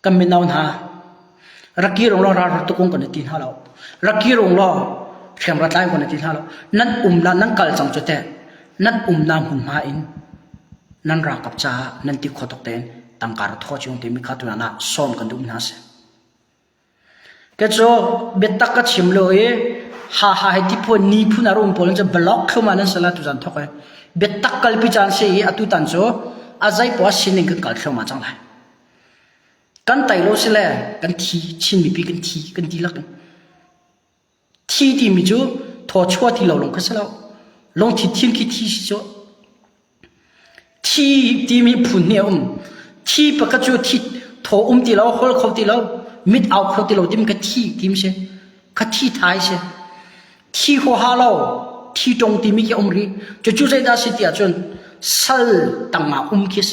[SPEAKER 1] กันมีนาวนารักกี้รงล้อราตุกงกันในทีนฮาเรารักกี้รงล้อเขียมรัดไล่กันในทีนฮาเรานั่นนั่นกัลจังจุดเตะนั่นน้ำหุ่นมาอินนั่นรักกับจ้านั่นที่ขอตกเตนตั้งการทอดจงที่มีข้าตัวนั้นซ้อมกันดูมินาเสก็จะเบ็ดตักก็ชิมเลยฮ่าที่พวกนี้พูนอารมณ์พอลจะบล็อกเข้ามานั่นสละตุจันทอกเลยเบ็ดตักกัลพิจารณ์เสียอตุตันโจอาศัยพอสิ่งหนึ่งกันกัลเข้ามาจังเลยกันไต่โลสิแลกันทีชินมีปีกันทีลักทีที่มีจูทอชัวที่เราลงก็สละลงที่ทีมคิดทีสิจูทีที่มีพูนเนี่ยทีปกติที่ทอที่เราฮอลเขาที่เรามิดเอาเขาที่เราที่มันก็ทีมเช่ก็ทีท้ายเช่ทีหัวฮาเรา ที่ตรงที่มีแค่รีจู่ๆใจได้สิที่จนสัลตั้งมาคิด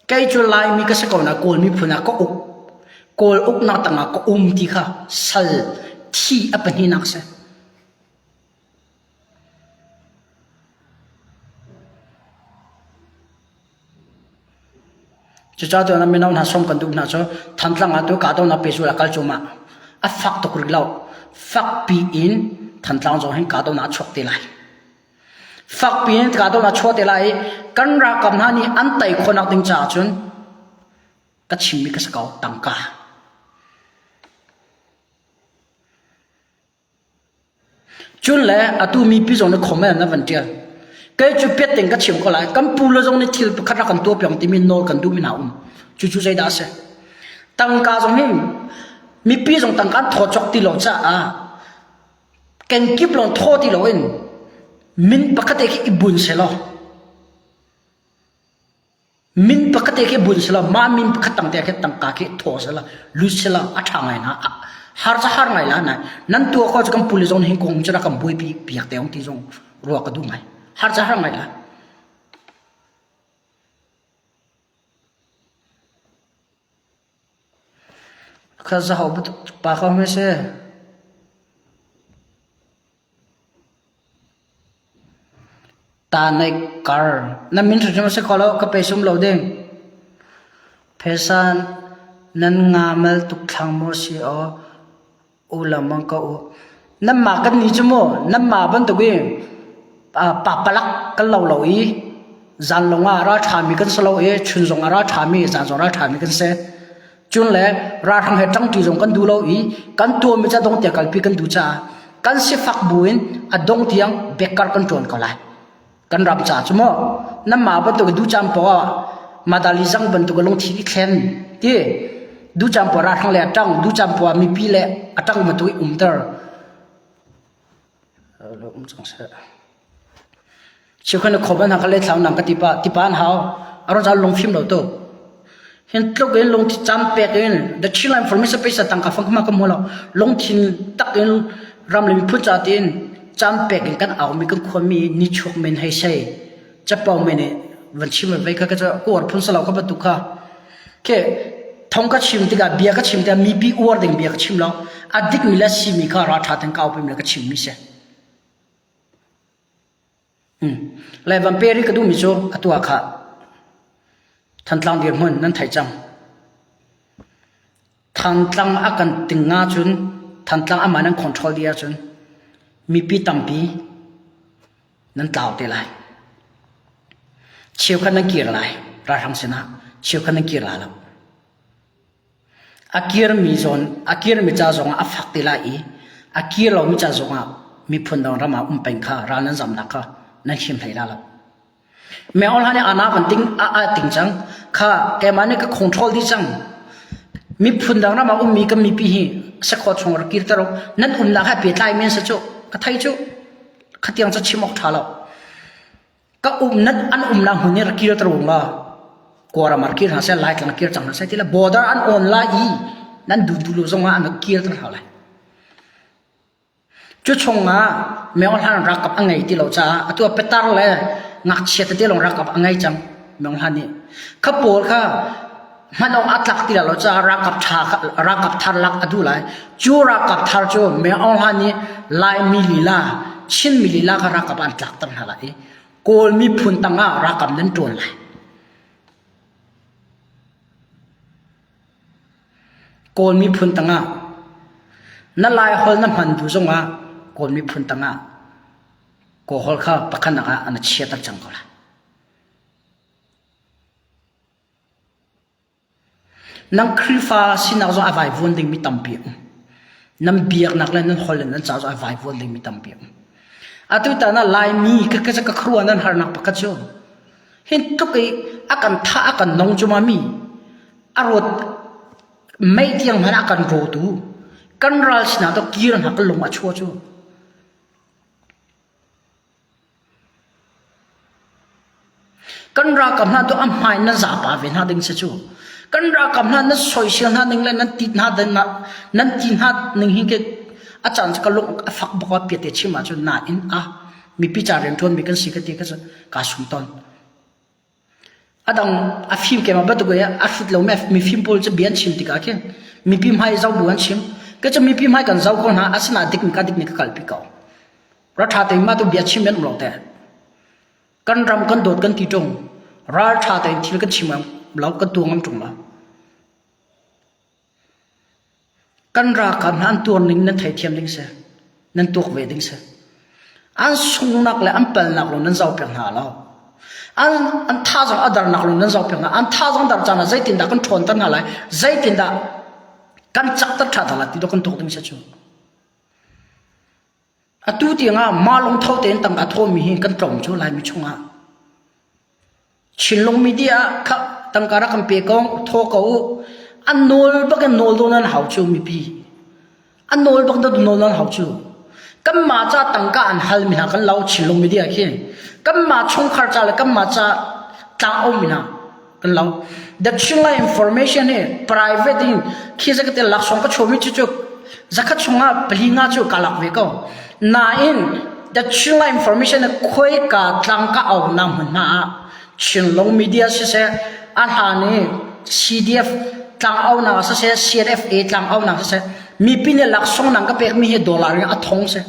[SPEAKER 1] ใกล้จุลายมีก็สักคนนะโกลมีพูนะก็โกลนักตั้งมาก็ที่ค่ะสัลที่เป็นหินักเสจะจ้าตัวนั้นไม่น่าหน้าสมกันดูนะจ้ะทันหลังตัวกาตัวนั้นไปสู่ละกัลจุมาฟักตกรึเราฟักปีอินทันหลังจ้ะให้กาตัวนั้นชกตีไลฟักปีอินกาตัวนั้นชกตีไลกันรักกับนั่นนี่อันไต่คนนักดิ้งจ่าจนก็ชิมมีก็สกาวตังกาจุนแหละอะตูมีพิจารณาคอมเมนต์นะวันเดียวก็จะเปลี่ยนแต่งก็ชิมก็ไล่กันปูเลยตรงนี้ที่ขัดรักกันตัวเปลี่ยนที่มีโนกันดูมีหนาวจู่ๆใจได้เสียตังกาตรงนี้มีพิจารณาตังการถอดจอกที่เราจะเก่งกิบลงทอดที่เราเองมินปกติที่บุญเสร็จมินปกติที่บุญเสร็จมามินปกติตั้งแต่ที่ตังกาที่ทอดเสร็จลุยเสร็จอัฐางไงนะหาจะหาไงล่ะนะนั่นตัวเขาจะกันปูเลยตรงนี้คงจะรักกันบุยปีกแต่องที่ตรงรัวกันดูไงหาจะหาไงล่ะข้าจะเอาปากเขาไม่ใช่ตาในการนั่นมินจะมาเสกเขาแล้วก็ไปสุ่มเราเด้งเพศันนั่นงามัลตุกทางมอสิอุลามังก็นั่นมากันนี่จุโมนั่นมาบันตุกิปะปลักกันเราอีจันลงอาราชามีกันสโลเอชุนจงอาราชามีจันจงอาราชามีกันเสจุนเล่ราทังเหตุจังที่จงกันดูเราอีกันตัวมีจะดงเตียกันปีกันดูจ้ากันสิฟักบุญอดงเตียงเบกการกันจวนก็ไล่กันรับจ้าจุโมนั่นมาบันตุกดูจำปอมาดาลิจังบันตุกลงที่แคนที่ดูจำปอราทังเล่จังดูจำปอมีปีเล่จังมาตุยเตอร์จังเสชิวคนขบันหักเล่สาวนังกติปานหาวเราจะลงฟิล์มเราตัวเห็นตัวเองลงที่จำเป็ดเองเด็กชิลล์อินฟอร์เมชันไปสัตว์ต่างกับฟังมากับมัวเราลงที่ตักเองรำเลยมีพูดจาเองจำเป็ดกันเอามีกันความมีนิชกเมนให้ใช่จะเป่าเมนวันชิมไปก็จะกวดพุ่งสลาวกับตุกะแค่ทงก็ชิมติกาเบียก็ชิมแต่มีปีอวดเองเบียก็ชิมแล้วอดีตมีละสิมีข้าราชาถึงเก่าไปมีก็ชิมมิเสเลยวันเปรีก็ดูมิโซตัวข้าทันตลังเดียร์มันนั่นไทยจังทันตลังอากันติงงาจุนทันตลังอามานั่งคอนโทรลเดียจุนมีปีตั้มปีนั่นเต่าเตลัยเชี่ยวขันนักกีฬาไรราทังสินะเชี่ยวขันนักกีฬาแล้วอากีร์มีจนอากีร์มีจ้าจงอาฟักเตลัยอากีร์เรามีจ้าจงมีพุ่นดองรามาเป็นข้ารานั้นจำนักข้านั่นชิมไทยแล้วแม้อลฮานี่อานาวันติงติงจังข้าแกมันนี่ก็คอนโทรลดีจังมีพุ่นดาวนะมามีก็มีปีหีสักขอชงรักกิรตรนั่นนักให้เปียไทยเมนส์จู่ก็ไทยจู่ขัดยังจะชิมออกท่าแล้วก็นั่นอันนักหุ่นนี่รักกิรตรงละกว่ามาร์กิรหาเส้นไลค์กันรักกิรจังนะเส้นที่ละบอดอันออนไลน์นั่นดูลูซงอันรักกิรตรเท่าไรจู่ชงแม้อลฮารักกับอังไงที่เราจะตัวเปตาร์เลยงักเชียร์ที่ลงรักกับอังไงจังเมืองฮันนี่ข้าปวดข้ามันเอาอัตลักษณ์ที่เราจะรักกับทารลักอดูไลจูรักกับทารจูเมื่ออังฮันนี่ลายมิลิลาชินมิลิลาก็รักกับอัตลักษณ์ตั้งหลายโกลมีพุนตั้งรักกับนั้นตัวไหลโกลมีพุนตั้งนั่นลายฮอลนั่นมันดูจงโกลมีพุนตั้งก็ฮอลข้าปะคันนักอันเชียร์ตั้งจังก็ละนังคริฟ้าสินักจะอวัยวนดิ่งมีตั้มเปียงนังเบียกนักเล่นนั่นฮอลนั่นจะอวัยวนดิ่งมีตั้มเปียงอาตุตานั่นลายมีก็จะกครัวนั่นหานักปะกัจโจเห็นทุกไอ้อาการท่าอาการน้องจุมามีอารมณ์ไม่เที่ยงมันอาการโรดูกันรัลสินะต้องกีรันหักลงมาชัวชัวกันรักกับนั่นตัวอัมไฮนั่นจับอาวินหาดึงเสียจู่กันรักกับนั่นนั่นสวยเชียวนั่นดึงเลยนั่นติดหาดึงนั่นติดหาดึงหิ้งเก อาจารย์จะก็ลงฝักบอกว่าเปียเตชิมาจนน่าอินมีพิจารณ์ทวนมีกันสิกติก็จะกาสุนตอนดังฟิล์มเกมาบัดกุยฟิล์มเรามีฟิล์มโพลจะเบียนชิมติกาเคนมีพิมพ์ให้เจ้าบุญชิมก็จะมีพิมพ์ให้กันเจ้าคนหาอาสนะดิกนิกาดิกนิกาลปิกเอารัฐาเต็มมาตัวเบียนชิมเป็นหมดแต่กันรำกันโดดกันตีตรงรัฐาเต็มที่กันชิมเรากันตัวงั้นตรงละกันรักกันนั้นตัวหนึ่งนั้นไทยเทียมดิ้งเสนั้นตัวเวดิ้งเสอันสูงนักเลยอันเป็นนักเลยนั้นเจ้าเพียงหาเราอันท่าจังอัดดันนักเลยนั้นเจ้าเพียงหาอันท่าจังดับจังนะใจตินดากันทนตั้งอะไรใจตินดากันจักตัดท่าตลอดที่เรากันตัวดิ้งเสจูตัวที่ง่ามาลงเท่าเต็นตั้งอัฐมีหินกันตรงจู่ลายมิชงชินลงมีเดียค่ะตั้งการะกันเปียกงโทเขาอันโนลบักอันโนลโดนันหาวจูมีปีอันโนลบักโดนโนลนันหาวจูกันมาจ้าตั้งการฮัลมินากันเล่าชินลงมีเดียขี้กันมาชงขารจ้าเลยกันมาจ้าจ้าเอามินากันเล่า the chila information เนี่ย private ดิ้งขี้จะก็เตะหลักสองก็ชมวิจิจุจะคัดชงปลีงาจูกาลักเวก็นาอิน the chila information เนี่ยคุยกับตั้งก็เอานำมันมาชินลงมีเดียสิเสอันหานี่ CDF tlang au na sa se CRFA tlang au na sa se mi pin ne lak song nang ka pek mi he dollar a thong se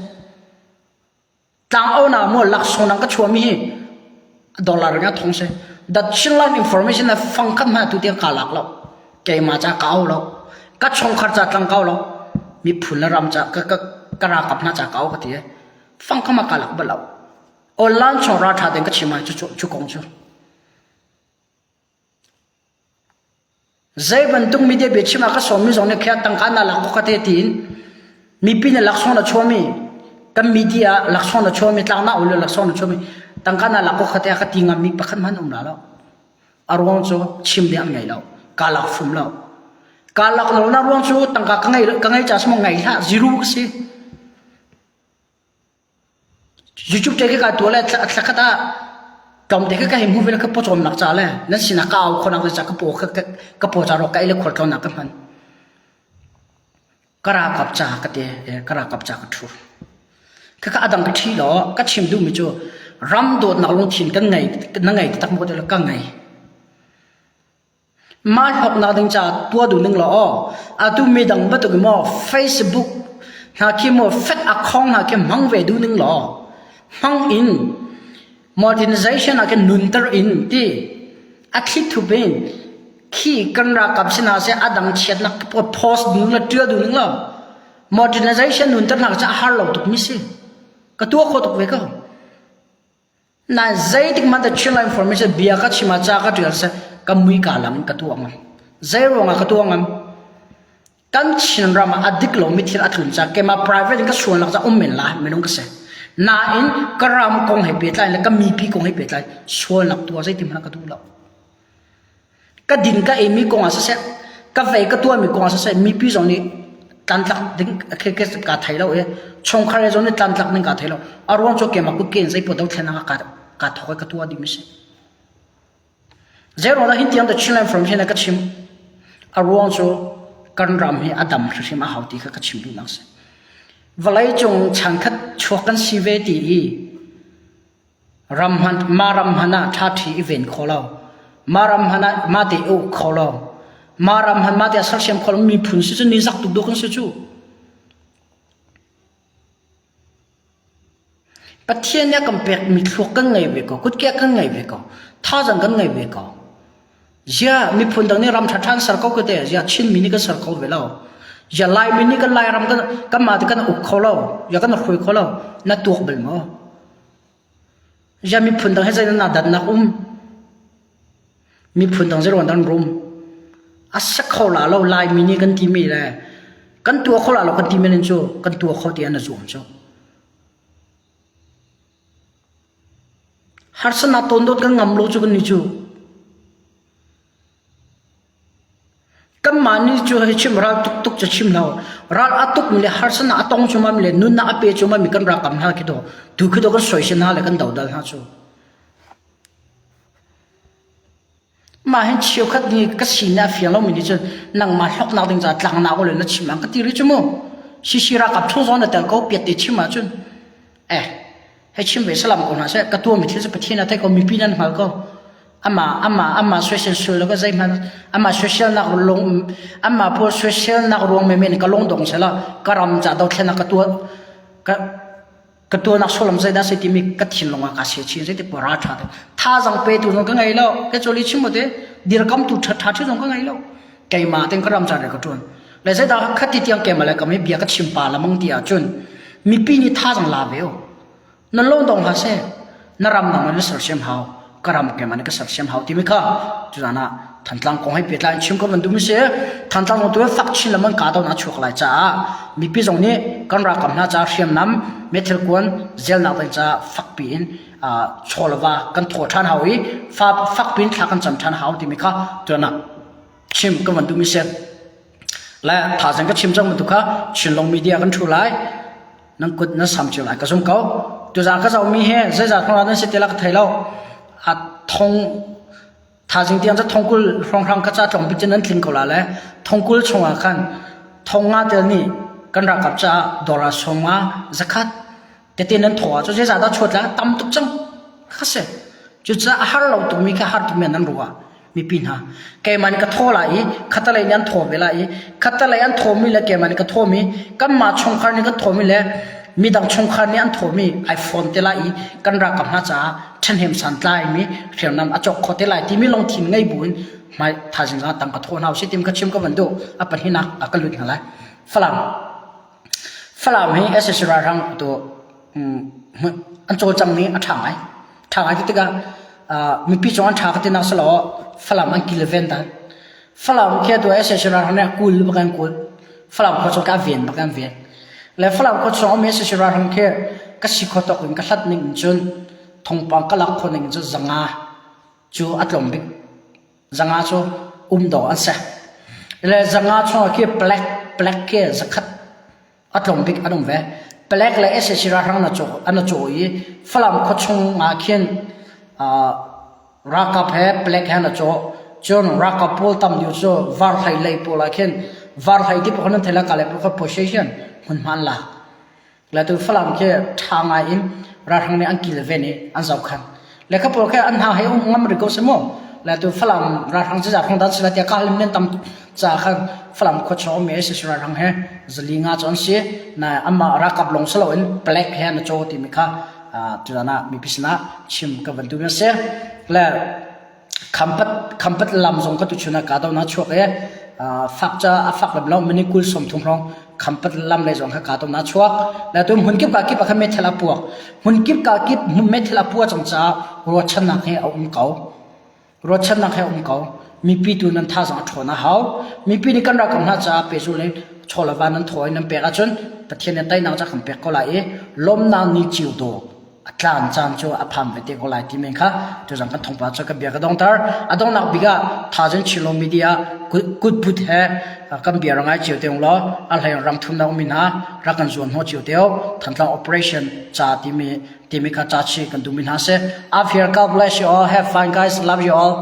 [SPEAKER 1] tlang au na mo lak song nang ka chua mi he dollar nga thong se that chinlan information na phang kam ha tu te ka lak lo ke ma cha ka au lo ka chong khar cha tlang ka lo mi phul na ram cha ka ra kap na cha ka au ka ti phang kam ka lak ba lo online chong ra tha den ka chima chu kong chu zai bantung media bechima ka somi zone kya tangkana la ko kate tin mi pin laksona chomi kam media laksona chomi tlangna ulo laksona chomi tangkana la ko kate ka tinga mi pakhan man umna lo arwon cho chim de ngai lo kala fum lo kala lo na ron cho tangka ka ngai cha smo ngai ha zero si youtube te ka to la tlakata tom te ka himu vel ka po chom nak cha le na sina ka au khona cha ka po cha ro ka ile khol ka na ka man kara kap cha ka te kara kap cha ka thu ka adang ka thi lo ka chim du mi chu ram do na long thin kan ngai na ngai tak mo de ka ngai ma hok na ding cha tua du ning lo a tu mi dang ba tu mo facebook ha ki mo fake account ha ke mang ve du ning lo mang in modernization akan nunter in ti athik thu ben khi kan ra kap sina se adang chet nak post nu la tia du ning la modernization nunter nak cha har lo tuk mi se ka tu kho tuk ve ka na zai dik ma da chila information bia ka chima cha ka tia se ka mui ka lam ka tu ang zai ro nga ka tu ang kan chin ram adik lo mi thir athun cha ke ma private ka suan lak cha men la menung ka se na in karam kong he petlai la ka mi pi kong he petlai sual lak tua sai tim na ka tu la ka din ka emi kong asa se ka ve ka tua mi kong asa se mi pi zong ni tan tak ding ke ka thai lo e chong khare zong ni tan tak ning ka thai lo arwon cho ke ma ku ken sai po dau thena ka thoi ka tua di mi se zero la hin tiang da chilan from hina ka chim arwon cho kan ram he adam hri ma hauti ka chim du nang se valai chung changkhat chokan sive ti ramhan maram hana thathi event kholo maram hana mate o kholo maram han mate saksem kholo mi phun si ni zak tu dokon se chu pathian ya kampek mi thlok kan ngai ve ko kut kya kan ngai ve ko tha jang kan ngai ve ko ja mi phun dang ni ram thathan sar ko te ja chin mi ni ka sar ko ve lo ya lai mi ni kan lai ram kan ma ti kan uk kholo ya kan khoi kholo na tuak bel mo ya mi phun dang he zai na dan na mi phun dang zero dan rum asa khola lo lai mi ni kan ti mi le kan tu khola lo kan ti men chu kan tu kho ti an zum chu har sana ton dot kan ngam lo chu kan ni chu kam mani chu he chim ra tuk tuk cha chim lao ra atuk mile har sana atong chuma mile nun na ape chuma mi kan ra kam ha ki do du ki do kan soi shin ha le kan dau dal ha chu ma hen chiu khat ni ka si na fiang lo mi ni chu nang ma hlok na ding za tlang na ko le na chim ang ka ti ri chu mo ชิระกับทุกคนแต่ก็เปียติชิมาจุนให้ชิมไปสลับกันนะใช่กระตัวมีที่จะไปที่นั่นแต่ก็มีปีนั้นมาก็อามาช่วยเชื่อแล้วก็ใจมันอามาช่วยเชื่อนักลงอามาพอช่วยเชื่อนักรวงไม่ก็ลงตรงใช่ละก็รำจัดเอาแค่นักกระตัวนักสู้ลำใจได้สิที่มีกระถิ่นลงอากาศเสียชีวิตที่ปวดร้าวชาติถ้าจังไปตัวน้องก็ไงแล้วก็จะลิชิมหมดเลยดีรกำตัวทัดที่น้องก็ไงแล้วแกมาเต็งก็รำจัดเลยก็จวนเลยใช่ดาวขัดที่เตียงแกมาแล้วก็ไม่เบียก็ชิมปลาละมังเดียจนมีปีนี้ท่าจังลาเบลนั่นลงตรงฮะเซ่นรำนังมันสัรเชียมเฮากระรำแกมันก็สัรเชียมเฮาที่ไม่ข้าจุดนั้นทันตลังคงให้เปลี่ยนลายชิมก็มันดูไม่เสียทันตลังตัวฟักชินละมันกาดเอาหน้าชุกลายจ้ามีปีตรงนี้กันรักกับหน้าจ้าเชียมน้ำเมทัลกวนเจลนักจ้าฟักปีนโชลวากันถั่วทันเฮาอีฟักปีนทักกันจำทันเฮาที่ไม่ข้าจุดนั้นชิมก็มันดูไม่เสียและถ้าจังก็ชิมจังมันดูข้าชิมลงมีเดียกันทุไลนั่งกุดนั่งสามจุไลก็สมเขาตัวจากก็จะมีเหตุเสียจากของเรานั้นเสียแต่ละก็ไทยเราทงถ้าจริงๆจะทงกุลรองก็จะจงพิจารณาทิ้งเขาละเลยทงกุลชงอาคันทงงาเดนี่กันรักกับจะดอลลาร์ชงอาสักขัดแต่ที่นั้นถั่วจะเสียจากชดละตั้มตุกจังข้าเสียจุดจะอาหารเราตัวมีแค่อาหารที่มันนั่นรัวมีปีนหาแกมันก็ทั่วละอีขัดอะไรยันทั่วเวลาอีขัดอะไรยันทั่วมีแล้วแกมันก็ทั่วมีกันมาชงคันนี่ก็ทั่วมีแล้วมีดังชงคันนี้อันทั่วมีไอโฟนเตล่าอีกันรักกับน่าจะฉันเห็นสันตายมีเรียนนำอจกโคเตล่าที่มีลงทิ้งไงบุญไม่ถ้าจริงๆตั้งกระทั่วเราสิทิมก็ชิมก็มันดูปัญหาก็ลุยกันเลยฝรั่งให้เอสเอชรารังตัวอันโจจังนี้ทางไงที่ติกามีพี่จอนทางที่นักสโลฝรั่งอันกิเลเวนต์ฝรั่งแค่ตัวเอสเอชรารังเนี่ยกูลบังกูลฝรั่งเขาชอบการเวียนบังเวียนและฝรั่งเขาชอบเอสเอชรารังแค่ก็สิเขาตกก็หัดหนึ่งจนทงปังก็ลักคนหนึ่งจะจังอาจูอัตลมบิกจังอาจูดอกอันเสะและจังอาจูแค่แปลกแค่สักขัดอัตลมบิกอันนั้นเว้แปลกและเอสเอชรารังนั่นจูอีฝรั่งเขาชงมาเขียนรักกับแพ้แปลกแค่นั่นจนรักกับพูดตามอยู่จูวาร์ไฮเลยพูดละเขียนวาร์ไฮที่พวกนั้นเทเลกันเลยพวก possession มันละแล้วตัวฝรั่งแค่ทางไงอินรัฐนี้อันกิเลเวนี่อันสำคัญแล้วก็พวกแค่อันหาให้งามริโกสมอแล้วตัวฝรั่งรัฐจะจากของดัชนีที่การเล่นตามจากกันฝรั่งเขาชอบมีเอสรัฐให้จะลิงาจอนเสียนะอันมารักกับลงสโลอินแปลกแค่นั่นโจที่มีค่ะตัวนั้นมีพิษณะชิมกับวันดูเสียแล้วคำพัดลำทรงก็ตุชนะกาดาวนัชวกฟักจะฟักแบบเราไม่ได้กุลสมทุงรองคำพัดลำเลยจงให้กาดาวนัชวกแล้วตัวหุ่นกิบกากิบเขาไม่เทลาปัวหุ่นกิบกากิบไม่เทลาปัวจงจ้ารถชนะให้เอาเก่ารถชนะให้เอาเก่ามีปีตัวนั้นท่าสังชนะเขามีปีนี้กันรักของน่าจะเปสุเลยชลวานั้นถอยนั้นเปกจนประเทศนี้ใต้น้ำจะขันเปกก็ไหลลมนานนี้จิวโดอัตลานจันจูอภัมเวทีก็ไหลที่เมฆะตัวจังกันทงปัจจุบันเบียกดงตาอดงนักบิกาท่าจันชิลมีเดียกุดพุทธกันเบียร์ง่ายจิวเตียงล้ออะไรรังทุนดาวมินารักกันส่วนหัวจิวเตียวทันทัง operation จ่าที่เมฆะจ่าชีกันดูมินาเส I've here God bless you all have fun guys love you all